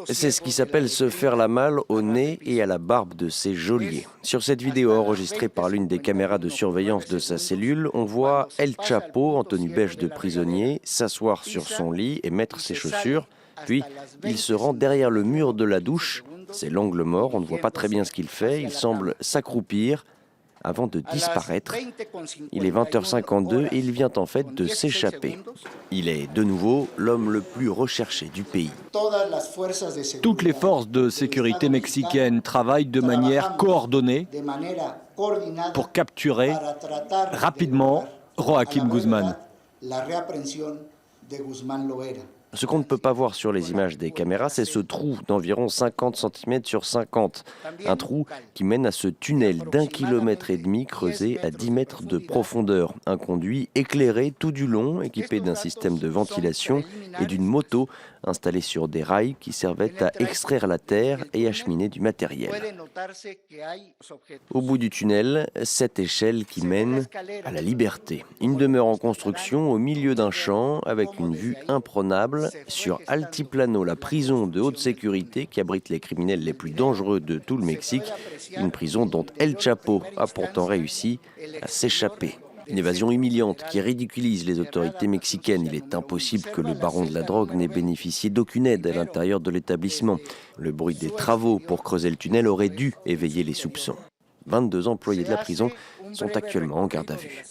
C'est ce qui s'appelle se faire la malle au nez et à la barbe de ces geôliers. Sur cette vidéo enregistrée par l'une des caméras de surveillance de sa cellule, on voit El Chapo, en tenue beige de prisonnier, s'asseoir sur son lit et mettre ses chaussures. Puis, il se rend derrière le mur de la douche. C'est l'angle mort, on ne voit pas très bien ce qu'il fait. Il semble s'accroupir avant de disparaître. Il est 20h52 et il vient en fait de s'échapper. Il est de nouveau l'homme le plus recherché du pays. Toutes les forces de sécurité mexicaines travaillent de manière coordonnée pour capturer rapidement Joaquín Guzmán. Ce qu'on ne peut pas voir sur les images des caméras, c'est ce trou d'environ 50 cm sur 50. Un trou qui mène à ce tunnel d'1,5 km creusé à 10 mètres de profondeur. Un conduit éclairé tout du long, équipé d'un système de ventilation et d'une moto installée sur des rails qui servaient à extraire la terre et acheminer du matériel. Au bout du tunnel, cette échelle qui mène à la liberté. Une demeure en construction au milieu d'un champ avec une vue imprenable sur Altiplano, la prison de haute sécurité qui abrite les criminels les plus dangereux de tout le Mexique, une prison dont El Chapo a pourtant réussi à s'échapper. Une évasion humiliante qui ridiculise les autorités mexicaines. Il est impossible que le baron de la drogue n'ait bénéficié d'aucune aide à l'intérieur de l'établissement. Le bruit des travaux pour creuser le tunnel aurait dû éveiller les soupçons. 22 employés de la prison sont actuellement en garde à vue.